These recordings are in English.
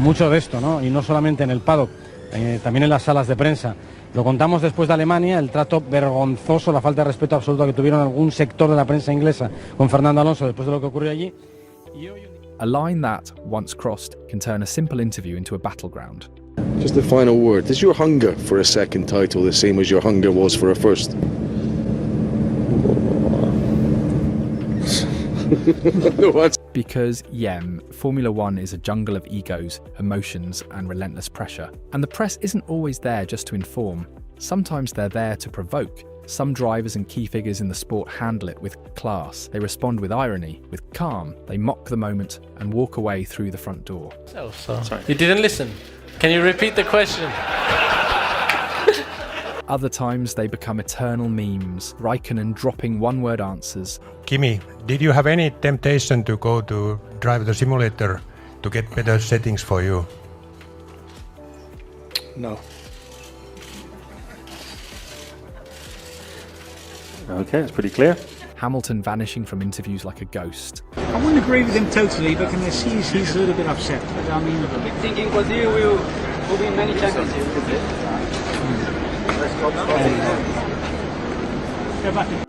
mucho de esto, ¿no? Y no solamente en el paddock, también en las salas de prensa. Lo contamos después de Alemania, el trato vergonzoso, la falta de respeto absoluto que tuvieron algún sector de la prensa inglesa con Fernando Alonso después de lo que ocurrió allí. A line that, once crossed, can turn a simple interview into a battleground. Just the final word. Is your hunger for a second title the same as your hunger was for a first? Because, Formula One is a jungle of egos, emotions, and relentless pressure. And the press isn't always there just to inform. Sometimes they're there to provoke. Some drivers and key figures in the sport handle it with class. They respond with irony, with calm. They mock the moment and walk away through the front door. Sorry. You didn't listen. Can you repeat the question? Other times they become eternal memes, Raikkonen dropping one-word answers. Kimi, did you have any temptation to go to drive the simulator to get better settings for you? No. Okay, that's pretty clear. Hamilton vanishing from interviews like a ghost. I wouldn't agree with him totally, but can I see he's a little bit upset. But I mean, thinking Brazil will win many championships.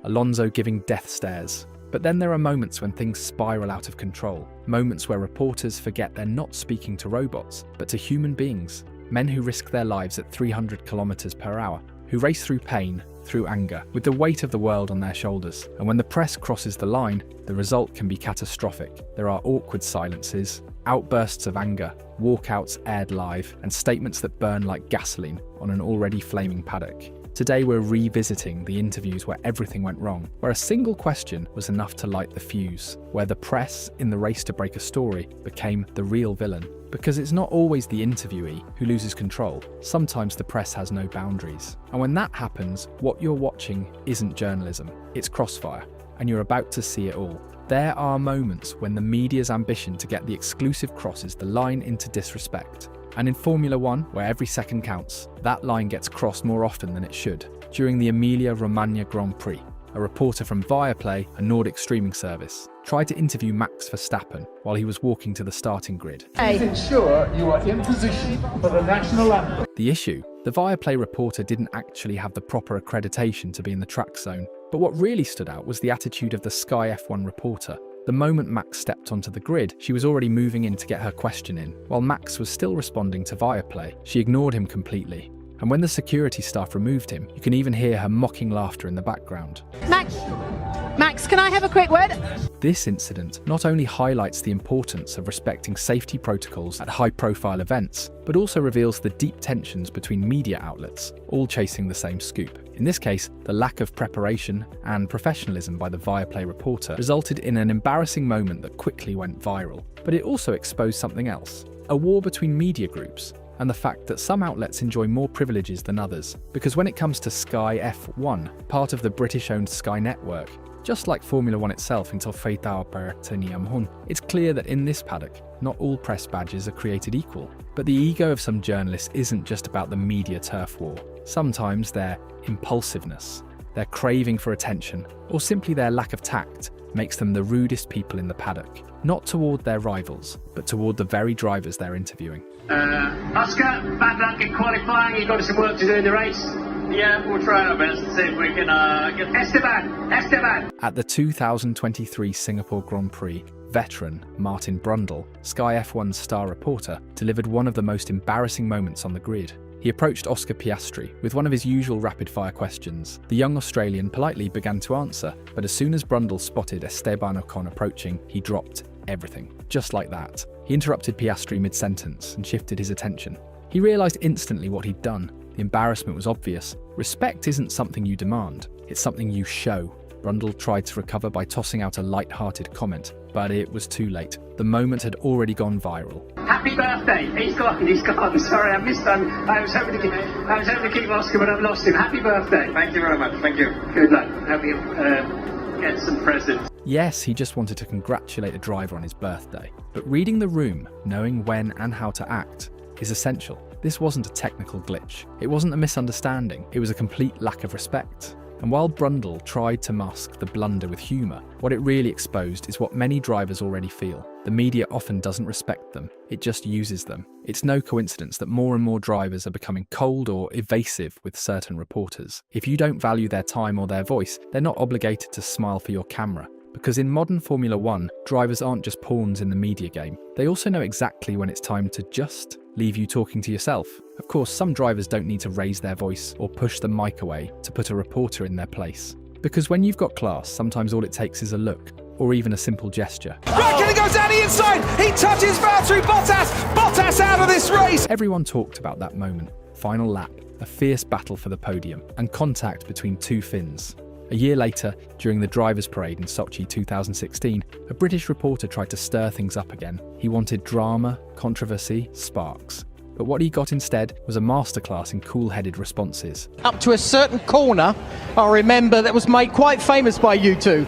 Alonso giving death stares. But then there are moments when things spiral out of control. Moments where reporters forget they're not speaking to robots, but to human beings. Men who risk their lives at 300 kilometers per hour, who race through pain, through anger, with the weight of the world on their shoulders. And when the press crosses the line, the result can be catastrophic. There are awkward silences, outbursts of anger, walkouts aired live, and statements that burn like gasoline on an already flaming paddock. Today we're revisiting the interviews where everything went wrong, where a single question was enough to light the fuse, where the press, in the race to break a story, became the real villain. Because it's not always the interviewee who loses control. Sometimes the press has no boundaries. And when that happens, what you're watching isn't journalism, it's Crossfire, and you're about to see it all. There are moments when the media's ambition to get the exclusive crosses the line into disrespect. And in Formula One, where every second counts, that line gets crossed more often than it should. During the Emilia-Romagna Grand Prix, a reporter from Viaplay, a Nordic streaming service, tried to interview Max Verstappen while he was walking to the starting grid. Please ensure you are in position for the national anthem. The issue? The Viaplay reporter didn't actually have the proper accreditation to be in the track zone. But what really stood out was the attitude of the Sky F1 reporter. The moment Max stepped onto the grid, she was already moving in to get her question in. While Max was still responding to Viaplay, she ignored him completely. And when the security staff removed him, you can even hear her mocking laughter in the background. Max, can I have a quick word? This incident not only highlights the importance of respecting safety protocols at high-profile events, but also reveals the deep tensions between media outlets, all chasing the same scoop. In this case, the lack of preparation and professionalism by the Viaplay reporter resulted in an embarrassing moment that quickly went viral. But it also exposed something else, a war between media groups, and the fact that some outlets enjoy more privileges than others. Because when it comes to Sky F1, part of the British-owned Sky network, just like Formula One itself until Feitao Pertiniamhun, it's clear that in this paddock, not all press badges are created equal. But the ego of some journalists isn't just about the media turf war. Sometimes their impulsiveness, their craving for attention, or simply their lack of tact makes them the rudest people in the paddock. Not toward their rivals, but toward the very drivers they're interviewing. Oscar, bad luck in qualifying. You've got some work to do in the race. Yeah, we'll try our best to see if we can get Esteban! At the 2023 Singapore Grand Prix, veteran Martin Brundle, Sky F1's star reporter, delivered one of the most embarrassing moments on the grid. He approached Oscar Piastri with one of his usual rapid-fire questions. The young Australian politely began to answer, but as soon as Brundle spotted Esteban Ocon approaching, he dropped everything. Just like that. He interrupted Piastri mid-sentence and shifted his attention. He realised instantly what he'd done. The embarrassment was obvious. Respect isn't something you demand, it's something you show. Brundle tried to recover by tossing out a light-hearted comment, but it was too late. The moment had already gone viral. Happy birthday! He's gone. Sorry, I missed him. I was hoping to keep Oscar, but I've lost him. Happy birthday! Thank you very much. Thank you. Good luck. Hope you get some presents. Yes, he just wanted to congratulate a driver on his birthday. But reading the room, knowing when and how to act, is essential. This wasn't a technical glitch. It wasn't a misunderstanding. It was a complete lack of respect. And while Brundle tried to mask the blunder with humour, what it really exposed is what many drivers already feel. the media often doesn't respect them, it just uses them. It's no coincidence that more and more drivers are becoming cold or evasive with certain reporters. If you don't value their time or their voice, they're not obligated to smile for your camera. Because in modern Formula One, drivers aren't just pawns in the media game. They also know exactly when it's time to just leave you talking to yourself. Of course, some drivers don't need to raise their voice or push the mic away to put a reporter in their place. Because when you've got class, sometimes all it takes is a look, or even a simple gesture. Raikkonen goes down the inside! He touches Valtteri Bottas! Bottas out of this race! Everyone talked about that moment. Final lap, a fierce battle for the podium, and contact between two Finns. A year later, during the Drivers' Parade in Sochi 2016, a British reporter tried to stir things up again. He wanted drama, controversy, sparks. But what he got instead was a masterclass in cool-headed responses. Up to a certain corner, I remember, that was made quite famous by you two.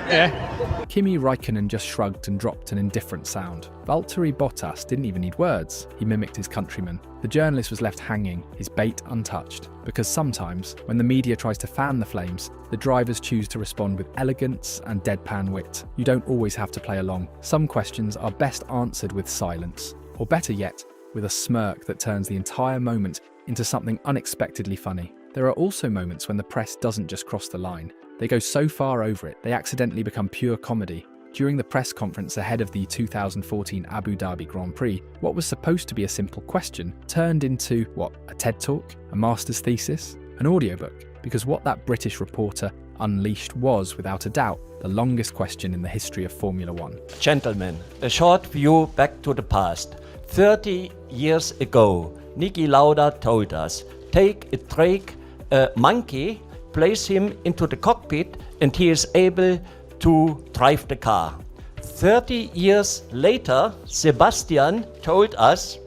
Yeah. Kimi Raikkonen just shrugged and dropped an indifferent sound. Valtteri Bottas didn't even need words. He mimicked his countrymen. The journalist was left hanging, his bait untouched. Because sometimes, when the media tries to fan the flames, the drivers choose to respond with elegance and deadpan wit. You don't always have to play along. Some questions are best answered with silence. Or better yet, with a smirk that turns the entire moment into something unexpectedly funny. There are also moments when the press doesn't just cross the line. They go so far over it, they accidentally become pure comedy. During the press conference ahead of the 2014 Abu Dhabi Grand Prix, what was supposed to be a simple question turned into, a TED Talk? A master's thesis? An audiobook? Because what that British reporter unleashed was, without a doubt, the longest question in the history of Formula One. Gentlemen, a short view back to the past. 30 years ago, Niki Lauda told us, take a monkey, place him into the cockpit, and he is able to drive the car. 30 years later, Sebastian told us,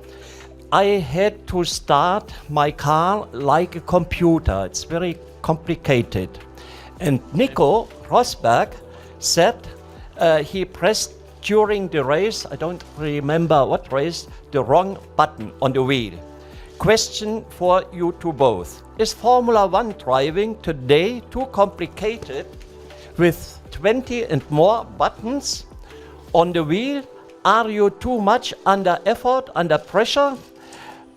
I had to start my car like a computer. It's very complicated. And Nico Rosberg said he pressed during the race, I don't remember what race, the wrong button on the wheel. Question for you two both. Is Formula One driving today too complicated with 20 and more buttons on the wheel? Are you too much under effort, under pressure?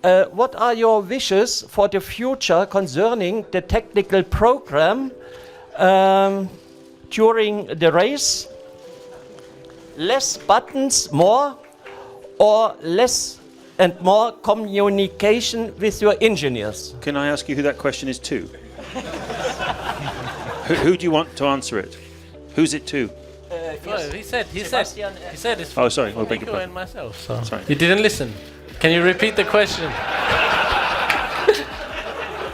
What are your wishes for the future concerning the technical program during the race? Less buttons, more, or less and more communication with your engineers? Can I ask you who that question is to? who do you want to answer it? Who's it to? Well, he said it's Oh, sorry. I'll beg your Nico pardon. and myself. So. Sorry. You didn't listen. Can you repeat the question?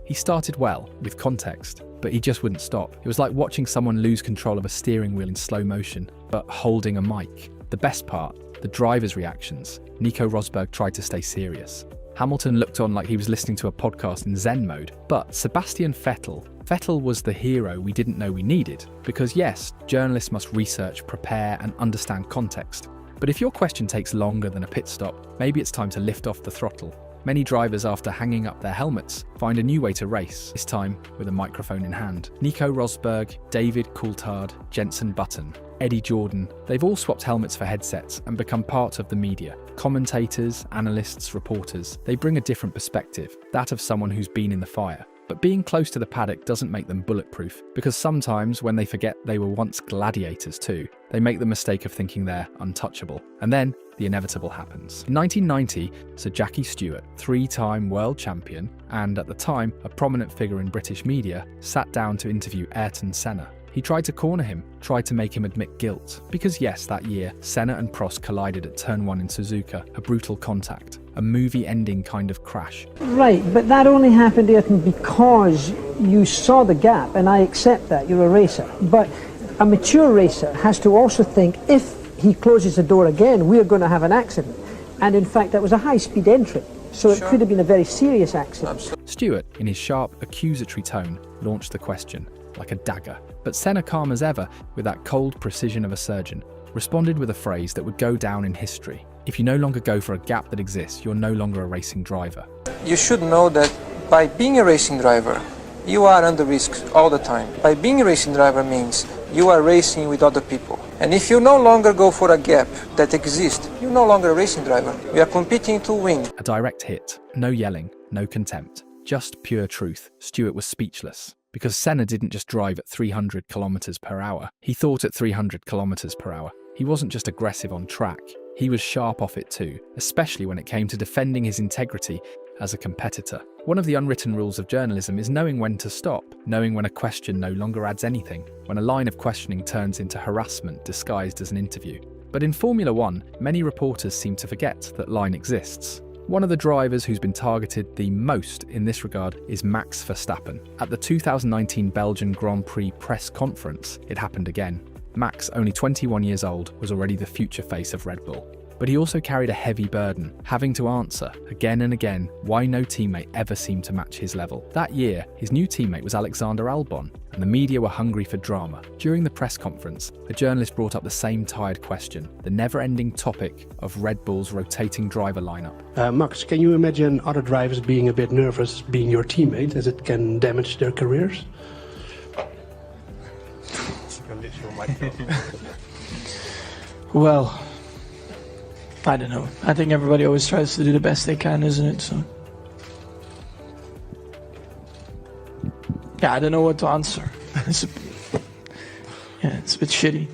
He started well, with context, but he just wouldn't stop. It was like watching someone lose control of a steering wheel in slow motion, but holding a mic. The best part, the driver's reactions. Nico Rosberg tried to stay serious. Hamilton looked on like he was listening to a podcast in Zen mode. But Sebastian Vettel was the hero we didn't know we needed. Because yes, journalists must research, prepare, and understand context. But if your question takes longer than a pit stop, maybe it's time to lift off the throttle. Many drivers, after hanging up their helmets, find a new way to race, this time with a microphone in hand. Nico Rosberg, David Coulthard, Jenson Button, Eddie Jordan, they've all swapped helmets for headsets and become part of the media. Commentators, analysts, reporters, they bring a different perspective, that of someone who's been in the fire. But being close to the paddock doesn't make them bulletproof, because sometimes when they forget they were once gladiators too, they make the mistake of thinking they're untouchable. And then the inevitable happens. In 1990, Sir Jackie Stewart, three-time world champion, and at the time a prominent figure in British media, sat down to interview Ayrton Senna. He tried to corner him, tried to make him admit guilt. Because yes, that year, Senna and Prost collided at Turn 1 in Suzuka, a brutal contact, a movie-ending kind of crash. Right, but that only happened, Ayrton, because you saw the gap, and I accept that, you're a racer. But a mature racer has to also think, if he closes the door again, we're going to have an accident. And in fact, that was a high-speed entry, so it could have been a very serious accident. Stewart, in his sharp, accusatory tone, launched the question, like a dagger. But Senna, calm as ever, with that cold precision of a surgeon, responded with a phrase that would go down in history. If you no longer go for a gap that exists, you're no longer a racing driver. You should know that by being a racing driver, you are under risk all the time. By being a racing driver means you are racing with other people. And if you no longer go for a gap that exists, you're no longer a racing driver. We are competing to win. A direct hit, no yelling, no contempt, just pure truth. Stewart was speechless. Because Senna didn't just drive at 300 kilometers per hour, he thought at 300 kilometers per hour. He wasn't just aggressive on track, he was sharp off it too, especially when it came to defending his integrity as a competitor. One of the unwritten rules of journalism is knowing when to stop, knowing when a question no longer adds anything, when a line of questioning turns into harassment disguised as an interview. But in Formula One, many reporters seem to forget that line exists. One of the drivers who's been targeted the most in this regard is Max Verstappen. At the 2019 Belgian Grand Prix press conference, it happened again. Max, only 21 years old, was already the future face of Red Bull. But he also carried a heavy burden, having to answer, again and again, why no teammate ever seemed to match his level. That year, his new teammate was Alexander Albon, and the media were hungry for drama. During the press conference, a journalist brought up the same tired question, the never-ending topic of Red Bull's rotating driver lineup. Max, can you imagine other drivers being a bit nervous being your teammate, as it can damage their careers? Well, I don't know. I think everybody always tries to do the best they can, isn't it? So, yeah, I don't know what to answer. It's a bit shitty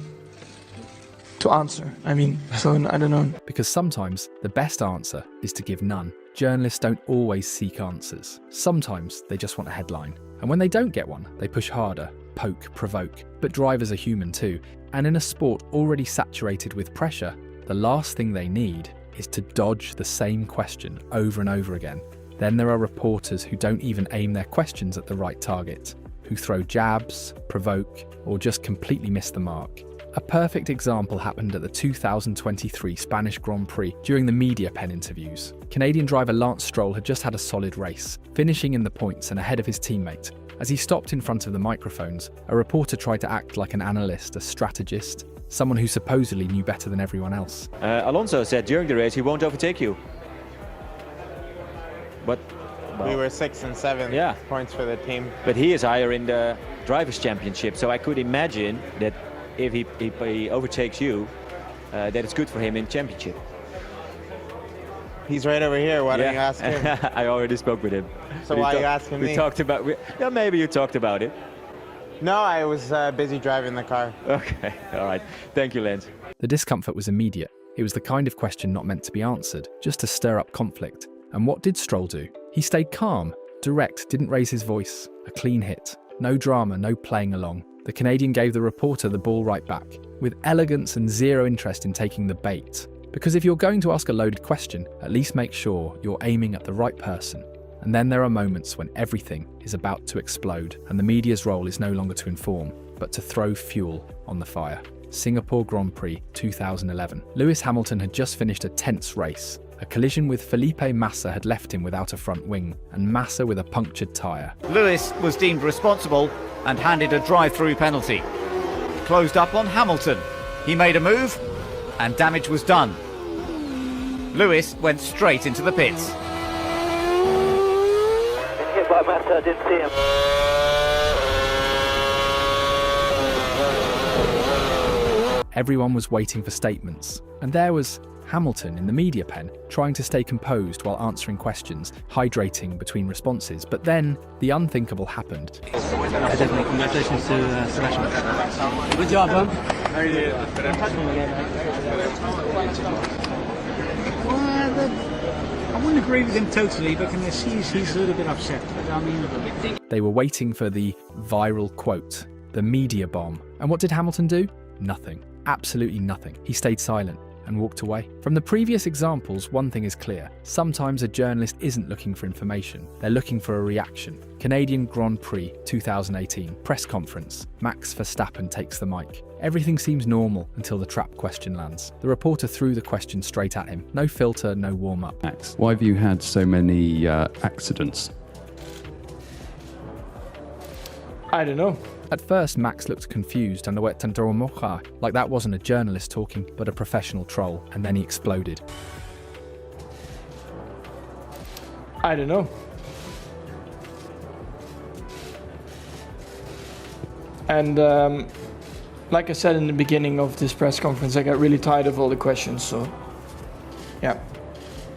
to answer. I mean, so I don't know. Because sometimes the best answer is to give none. Journalists don't always seek answers. Sometimes they just want a headline. And when they don't get one, they push harder, poke, provoke. But drivers are human too. And in a sport already saturated with pressure, the last thing they need is to dodge the same question over and over again. Then there are reporters who don't even aim their questions at the right target, who throw jabs, provoke, or just completely miss the mark. A perfect example happened at the 2023 Spanish Grand Prix during the media pen interviews. Canadian driver Lance Stroll had just had a solid race, finishing in the points and ahead of his teammate. As he stopped in front of the microphones, a reporter tried to act like an analyst, a strategist, someone who supposedly knew better than everyone else. Alonso said during the race he won't overtake you. But we were 6 and 7 points for the team. But he is higher in the Drivers' Championship, so I could imagine that if he overtakes you, that it's good for him in Championship. He's right over here. Why don't you ask him? I already spoke with him. So why are you asking me? We talked about. Maybe you talked about it. No, I was busy driving the car. Okay, all right. Thank you, Lance. The discomfort was immediate. It was the kind of question not meant to be answered, just to stir up conflict. And what did Stroll do? He stayed calm, direct, didn't raise his voice. A clean hit. No drama, no playing along. The Canadian gave the reporter the ball right back, with elegance and zero interest in taking the bait. Because if you're going to ask a loaded question, at least make sure you're aiming at the right person. And then there are moments when everything is about to explode, and the media's role is no longer to inform, but to throw fuel on the fire. Singapore Grand Prix 2011. Lewis Hamilton had just finished a tense race. A collision with Felipe Massa had left him without a front wing, and Massa with a punctured tyre. Lewis was deemed responsible and handed a drive-through penalty. Closed up on Hamilton. He made a move, and damage was done. Lewis went straight into the pits. Hit by Massa, didn't see him. Everyone was waiting for statements, and there was Hamilton in the media pen, trying to stay composed while answering questions, hydrating between responses. But then, the unthinkable happened. Congratulations to Sebastian. Good job, man. I wouldn't agree with him totally, but he's a little bit upset. I mean, they were waiting for the viral quote, the media bomb. And what did Hamilton do? Nothing. Absolutely nothing. He stayed silent and walked away. From the previous examples, one thing is clear. Sometimes a journalist isn't looking for information. They're looking for a reaction. Canadian Grand Prix 2018. Press conference. Max Verstappen takes the mic. Everything seems normal until the trap question lands. The reporter threw the question straight at him. No filter, no warm-up. Max, why have you had so many accidents? I don't know. At first, Max looked confused and like that wasn't a journalist talking, but a professional troll, and then he exploded. I don't know. And Like I said in the beginning of this press conference, I got really tired of all the questions, so yeah.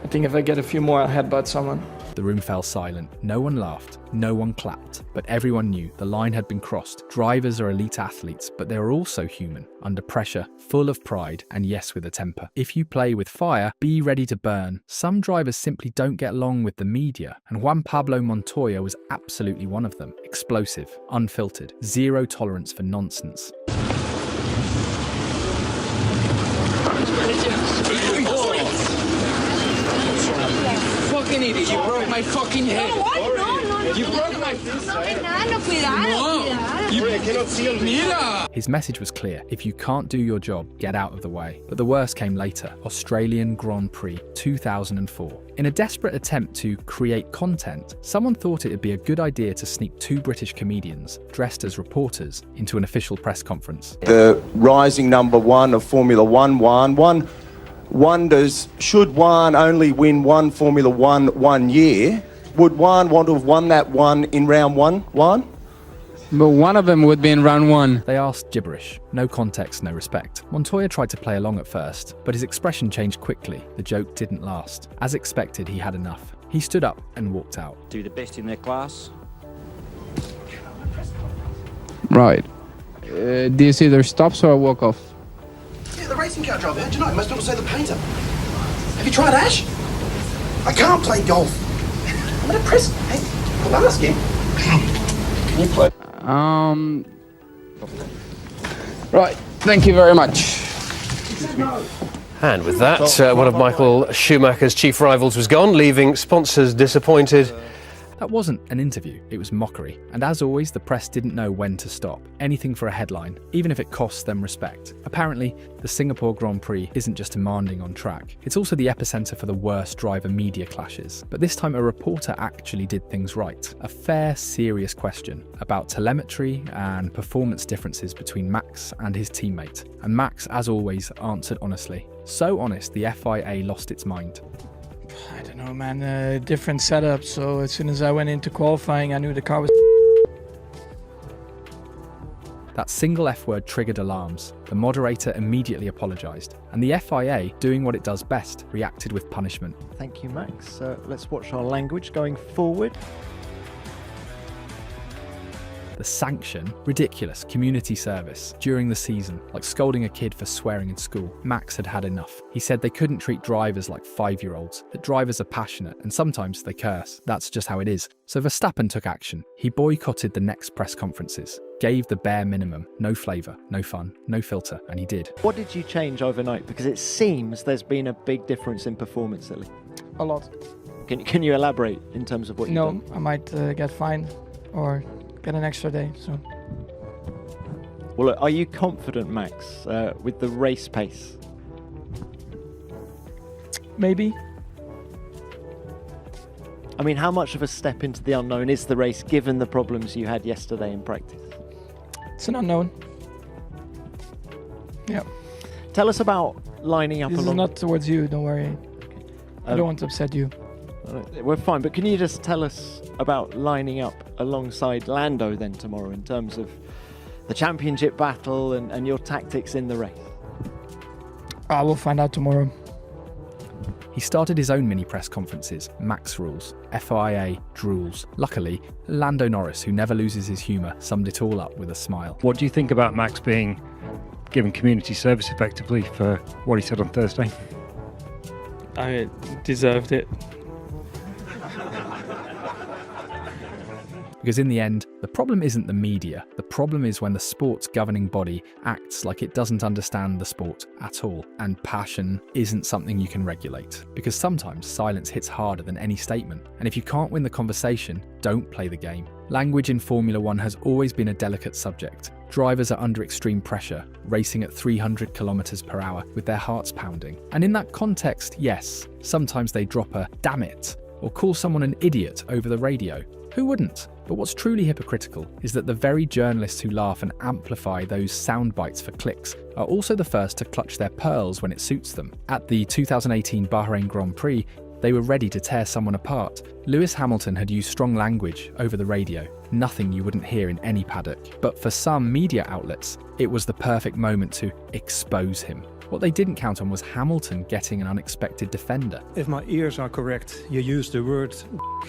I think if I get a few more, I'll headbutt someone. The room fell silent. No one laughed, no one clapped, but everyone knew the line had been crossed. Drivers are elite athletes, but they are also human, under pressure, full of pride, and yes, with a temper. If you play with fire, be ready to burn. Some drivers simply don't get along with the media, and Juan Pablo Montoya was absolutely one of them. Explosive, unfiltered, zero tolerance for nonsense. Fucking idiot, you broke my fucking head. No, you broke my... His message was clear. If you can't do your job, get out of the way. But the worst came later. Australian Grand Prix 2004. In a desperate attempt to create content, someone thought it would be a good idea to sneak 2 British comedians, dressed as reporters, into an official press conference. The rising number 1 of Formula One wonders, should Juan only win one Formula One year? Would Juan want to have won that one in round 1, Juan? But one of them would be in round 1. They asked gibberish. No context, no respect. Montoya tried to play along at first, but his expression changed quickly. The joke didn't last. As expected, he had enough. He stood up and walked out. Do the best in their class. Right. Do you see their stops or a walk off? Yeah, the racing car driver. How'd you know? Most people say the painter. Have you tried Ash? I can't play golf. I'm gonna press. Hey, I'll ask him. Can you play? Right. Thank you very much. And with that, one of Michael Schumacher's chief rivals was gone, leaving sponsors disappointed. That wasn't an interview, it was mockery. And as always, the press didn't know when to stop. Anything for a headline, even if it costs them respect. Apparently, the Singapore Grand Prix isn't just demanding on track. It's also the epicenter for the worst driver media clashes. But this time a reporter actually did things right. A fair, serious question about telemetry and performance differences between Max and his teammate. And Max, as always, answered honestly. So honest, the FIA lost its mind. I don't know, man. Different setup. So as soon as I went into qualifying, I knew the car was... That single F word triggered alarms. The moderator immediately apologised. And the FIA, doing what it does best, reacted with punishment. Thank you, Max. Let's watch our language going forward. The sanction, ridiculous, community service during the season, like scolding a kid for swearing in school. Max had had enough. He said they couldn't treat drivers like 5-year-olds, that drivers are passionate and sometimes they curse. That's just how it is. So Verstappen took action. He boycotted the next press conferences, gave the bare minimum, no flavour, no fun, no filter, and he did. What did you change overnight? Because it seems there's been a big difference in performance lately. A lot. Can you elaborate in terms of what you've done? No, I might get fined or get an extra day. So. Well, look, are you confident, Max, with the race pace? Maybe. I mean, how much of a step into the unknown is the race, given the problems you had yesterday in practice? It's an unknown. Yeah. Tell us about lining up This along... is not towards you, don't worry. Okay. I don't want to upset you. We're fine, but can you just tell us about lining up alongside Lando then tomorrow in terms of the championship battle and your tactics in the race? I will find out tomorrow. He started his own mini press conferences, Max Rules, FIA Drools. Luckily, Lando Norris, who never loses his humour, summed it all up with a smile. What do you think about Max being given community service effectively for what he said on Thursday? I deserved it. Because in the end, the problem isn't the media. The problem is when the sport's governing body acts like it doesn't understand the sport at all. And passion isn't something you can regulate. Because sometimes silence hits harder than any statement. And if you can't win the conversation, don't play the game. Language in Formula One has always been a delicate subject. Drivers are under extreme pressure, racing at 300 kilometers per hour with their hearts pounding. And in that context, yes, sometimes they drop a "damn it" or call someone an idiot over the radio. Who wouldn't? But what's truly hypocritical is that the very journalists who laugh and amplify those sound bites for clicks are also the first to clutch their pearls when it suits them. At the 2018 Bahrain Grand Prix, They were ready to tear someone apart. Lewis Hamilton had used strong language over the radio, nothing you wouldn't hear in any paddock. But for some media outlets, it was the perfect moment to expose him. What they didn't count on was Hamilton getting an unexpected defender. If my ears are correct, you used the word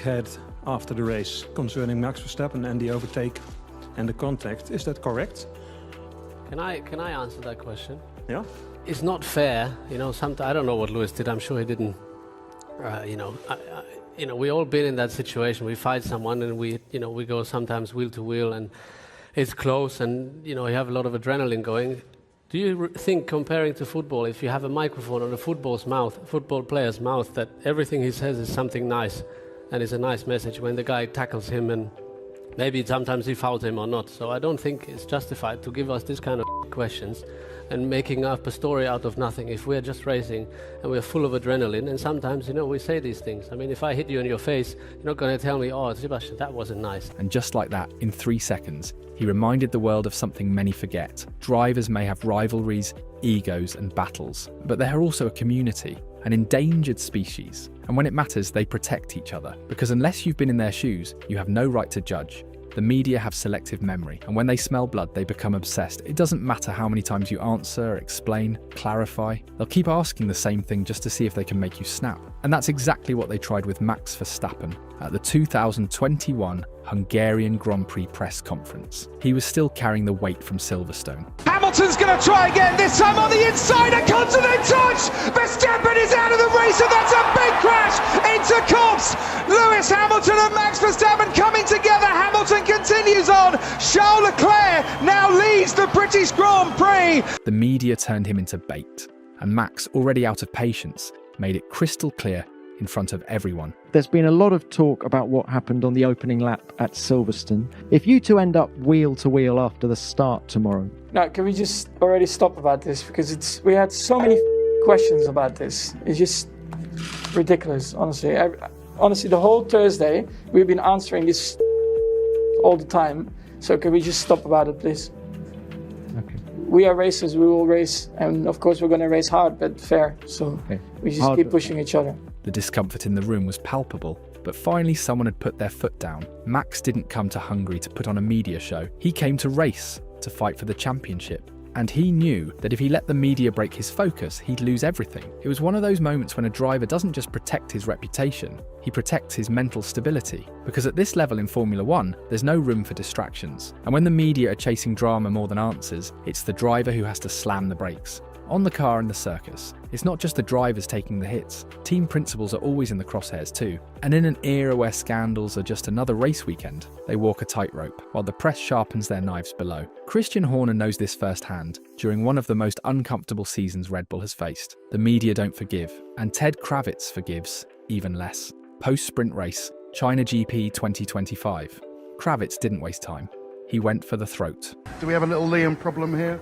head after the race concerning Max Verstappen and the overtake and the contact. Is that correct? Can I answer that question? Yeah. It's not fair, sometimes I don't know what Lewis did. I'm sure he didn't. We all been in that situation. We fight someone and we go sometimes wheel to wheel and it's close and you have a lot of adrenaline going. Do you think, comparing to football, if you have a microphone on a football player's mouth, that everything he says is something nice and is a nice message when the guy tackles him and maybe sometimes he fouled him or not? So I don't think it's justified to give us this kind of questions and making up a story out of nothing if we're just racing and we're full of adrenaline. And sometimes, we say these things. I mean, if I hit you in your face, you're not going to tell me, oh, Sebastian, that wasn't nice. And just like that, in 3 seconds, he reminded the world of something many forget. Drivers may have rivalries, egos, and battles, but they're also a community, an endangered species. And when it matters, they protect each other. Because unless you've been in their shoes, you have no right to judge. The media have selective memory, and when they smell blood, they become obsessed. It doesn't matter how many times you answer, explain, clarify. They'll keep asking the same thing just to see if they can make you snap. And that's exactly what they tried with Max Verstappen at the 2021 Hungarian Grand Prix press conference. He was still carrying the weight from Silverstone. Hamilton's going to try again, this time on the inside, a continent touch! Verstappen is out of the race and that's a big crash into Copse! Lewis Hamilton and Max Verstappen coming together, Hamilton continues on, Charles Leclerc now leads the British Grand Prix! The media turned him into bait, and Max, already out of patience, made it crystal clear in front of everyone. There's been a lot of talk about what happened on the opening lap at Silverstone. If you two end up wheel to wheel after the start tomorrow... No, can we just already stop about this? Because we had so many questions about this. It's just ridiculous, honestly. Honestly, the whole Thursday, we've been answering this all the time. So can we just stop about it, please? Okay. We are racers, we will race. And of course, we're going to race hard, but fair. So we just keep pushing each other. The discomfort in the room was palpable, but finally someone had put their foot down. Max didn't come to Hungary to put on a media show. He came to race, to fight for the championship. And he knew that if he let the media break his focus, he'd lose everything. It was one of those moments when a driver doesn't just protect his reputation, he protects his mental stability. Because at this level in Formula One, there's no room for distractions. And when the media are chasing drama more than answers, it's the driver who has to slam the brakes. On the car in the circus, it's not just the drivers taking the hits. Team principals are always in the crosshairs too. And in an era where scandals are just another race weekend, they walk a tightrope, while the press sharpens their knives below. Christian Horner knows this firsthand during one of the most uncomfortable seasons Red Bull has faced. The media don't forgive, and Ted Kravitz forgives even less. Post-sprint race, China GP 2025. Kravitz didn't waste time. He went for the throat. Do we have a little Liam problem here?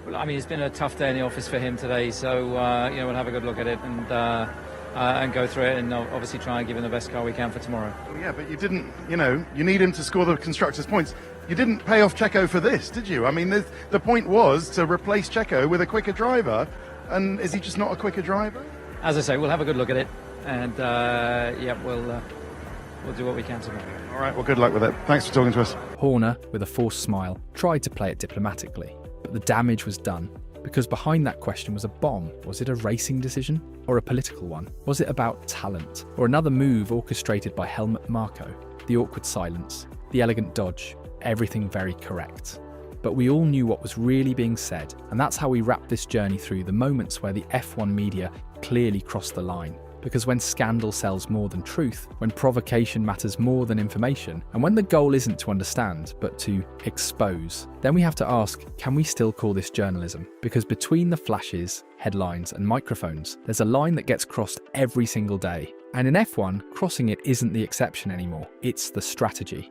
Well, I mean, it's been a tough day in the office for him today, so we'll have a good look at it and go through it, and obviously try and give him the best car we can for tomorrow. Well, yeah, but you didn't. You need him to score the constructors' points. You didn't pay off Checo for this, did you? I mean, the point was to replace Checo with a quicker driver, and is he just not a quicker driver? As I say, we'll have a good look at it, and we'll do what we can tomorrow. All right. Well, good luck with it. Thanks for talking to us. Horner, with a forced smile, tried to play it diplomatically. But the damage was done, because behind that question was a bomb. Was it a racing decision or a political one? Was it about talent or another move orchestrated by Helmut Marko? The awkward silence, the elegant dodge, everything very correct. But we all knew what was really being said, and that's how we wrapped this journey through the moments where the F1 media clearly crossed the line. Because when scandal sells more than truth, when provocation matters more than information, and when the goal isn't to understand, but to expose, then we have to ask, can we still call this journalism? Because between the flashes, headlines, and microphones, there's a line that gets crossed every single day. And in F1, crossing it isn't the exception anymore, it's the strategy.